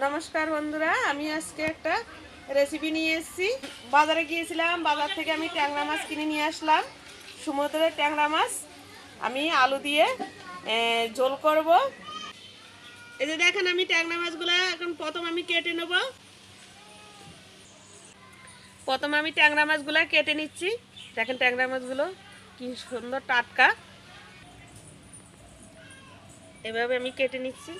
নমস্কার বন্ধুরা, আমি আজকে একটা রেসিপি নিয়ে এসেছি। বাজারে গিয়েছিলাম, বাজার থেকে আমি ট্যাংরা মাছ কিনে নিয়ে আসলাম। সমুদ্রের ট্যাংরা মাছ আমি আলু দিয়ে ঝোল করব। এই যে দেখেন, আমি ট্যাংরা মাছগুলো এখন প্রথম আমি কেটে নেব। প্রথম আমি ট্যাংরা মাছগুলো কেটে নিচ্ছি। দেখেন ট্যাংরা মাছগুলো কি সুন্দর টাটকা, এভাবে আমি কেটে নিচ্ছি।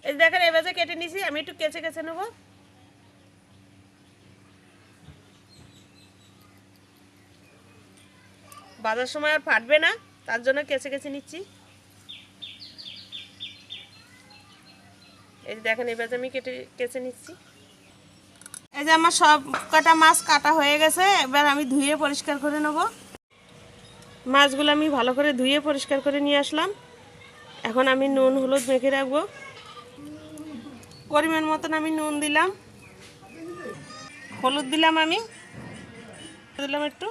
এই দেখেন এভাবে কেটে নিয়েছি, আমি একটু কেচে কেচে নেবো। বাজার সময় আর ফাটবে না, তার জন্য কেচে কেচে নিচ্ছি। এই যে দেখেন এভাবে আমি কেচে নিচ্ছি। এই যে আমার সব কটা মাছ কাটা হয়ে গেছে, এবার আমি ধুয়ে পরিষ্কার করে নেব। মাছগুলো আমি ভালো করে ধুয়ে পরিষ্কার করে নিয়ে আসলাম। এখন আমি নুন হলুদ মেখে রাখবো। পরিমাণ মতন আমি নুন দিলাম, হলুদ দিলাম, আমি দিলাম একটু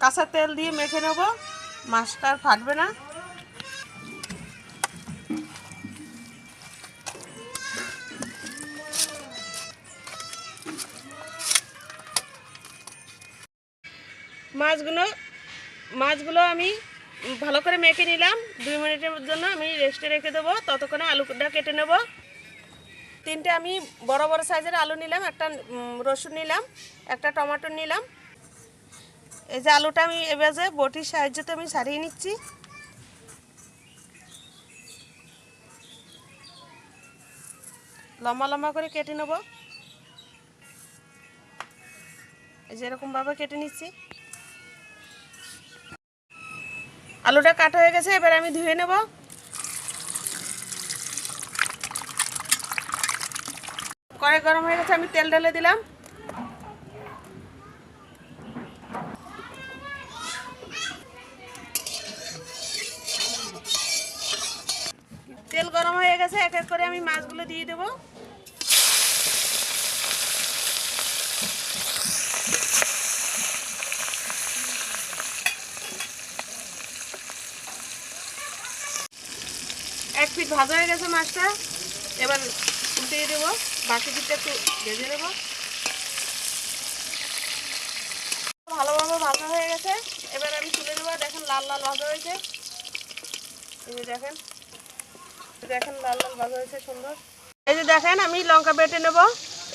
কাঁচা তেল দিয়ে মেখে নেব, মাছটা আর ফাটবে না। মাছগুলো আমি ভালো করে মেখে নিলাম। 2 মিনিটের জন্য আমি রেস্টে রেখে দেবো, ততক্ষণে আলুটা কেটে নেব। 3টে আমি বড় বড় সাইজের আলু নিলাম, একটা রসুন নিলাম, একটা টমেটো নিলাম। এই যে আলুটা আমি এভাবে বটির সাহায্যে আমি ছাড়িয়ে নিচ্ছি। লম্বা লম্বা করে কেটে নেব, এই যে এরকমভাবে কেটে নিচ্ছি। আলুটা কাটা হয়ে গেছে, এবার আমি ধুয়ে নেব। কড়াই গরম হয়ে গেছে, আমি তেল ঢেলে দিলাম। তেল গরম হয়ে গেছে, এক এক করে আমি মাছগুলো দিয়ে দেবো। এক পিঠ ভাজা হয়ে গেছে মাছটা, এবার উল্টিয়ে দেবো। বাকি পিঠটা একটু ভেজে দেবো। ভালোভাবে ভাজা হয়ে গেছে, এবার আমি তুলে নেবো। দেখেন লাল লাল ভাজা হয়েছে, এই যে দেখেন দেখেন লাল লাল ভাজা হয়েছে সুন্দর। এই যে দেখেন আমি লঙ্কা বেটে নেব,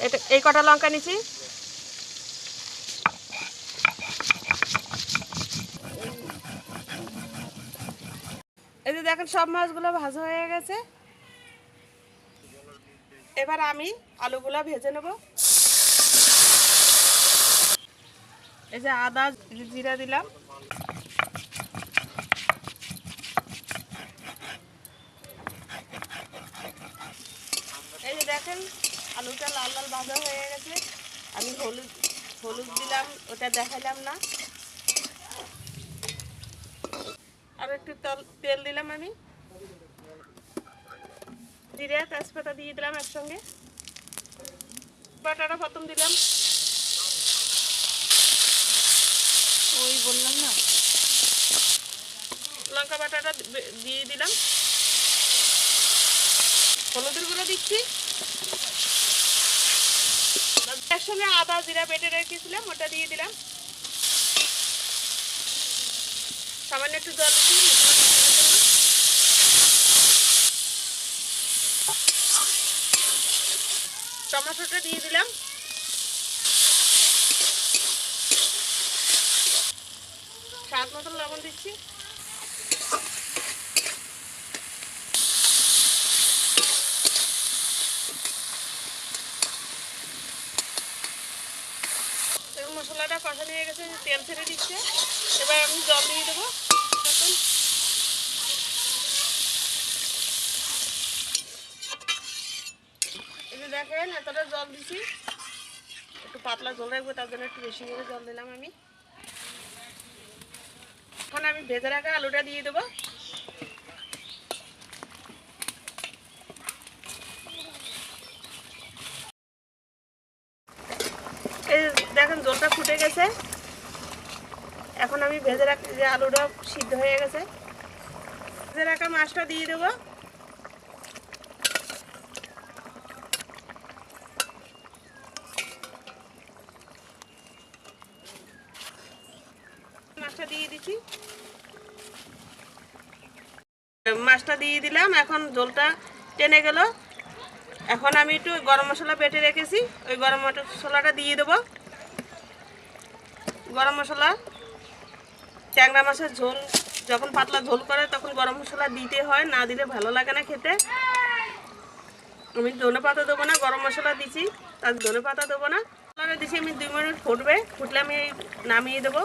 এটা এই কটা লঙ্কা নিচ্ছি। এই যে দেখেন সব মাছগুলো ভাজা হয়ে গেছে, এবার আমি আলুগুলো ভেজে নেব। এই যে আদা জিরা দিলাম, এই যে দেখেন আলুটা লাল লাল ভাজা হয়ে গেছে। আমি হলুদ হলুদ দিলাম, ওটা দেখাইলাম না। আর একটু তেল দিলাম, আমি জিরা তেজপাতা দিয়ে দিলাম একসঙ্গে। বাটাটা প্রথম দিলাম, ওই বললাম না, লঙ্কা বাটাটা দিয়ে দিলাম। হলুদের গুঁড়ো দিচ্ছি, একসঙ্গে আদা জিরা বেটে রেখেছিলাম ওটা দিয়ে দিলাম। সামান্য একটু জল দিচ্ছি টমেটোটা দিয়ে দিলাম। স্বাদ মতন লবণ দিচ্ছি। মশলাটা কষানো হয়ে গেছে, তেল ছেড়ে দিচ্ছে। এবার আমি জল দিয়ে দেবো। এই যে দেখেন এতটা জল দিছি, একটু পাতলা জল রাখবো, তার জন্য একটু বেশি করে জল দিলাম আমি। এখন আমি ভেজে রাখা আলুটা দিয়ে দেবো। এই দেখেন জলটা ফুটে গেছে। এখন আমি ভেজে রাখা যে আলুটা সিদ্ধ হয়ে গেছে, ভেজে রাখা মাছটা দিয়ে দেবো। মাছটা দিয়ে দিচ্ছি, মাছটা দিয়ে দিলাম। এখন জলটা টেনে গেল। এখন আমি একটু গরম মশলা বেটে রেখেছি, ওই গরম মশলাটা দিয়ে দেবো। গরম মশলা, ট্যাংরা মাছের ঝোল যখন পাতলা ঝোল করে তখন গরম মশলা দিতে হয়, না দিলে ভালো লাগে না খেতে। আমি ধনে পাতা দেবো না, গরম মশলা দিছি, তার ধনে পাতা দেবো না। মশলাটা দিছি আমি 2 মিনিট ফুটবে, ফুটলে আমি নামিয়ে দেবো।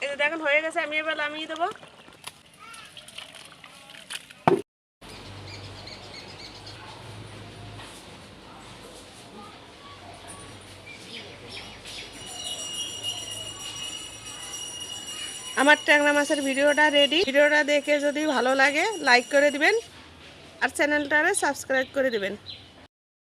এই যে দেখেন হয়ে গেছে, আমি এবার নামিয়ে দেবো। আমার ট্যাংরা মাছের ভিডিওটা রেডি। ভিডিওটা দেখে যদি ভালো লাগে লাইক করে দিবেন আর চ্যানেলটারে সাবস্ক্রাইব করে দিবেন।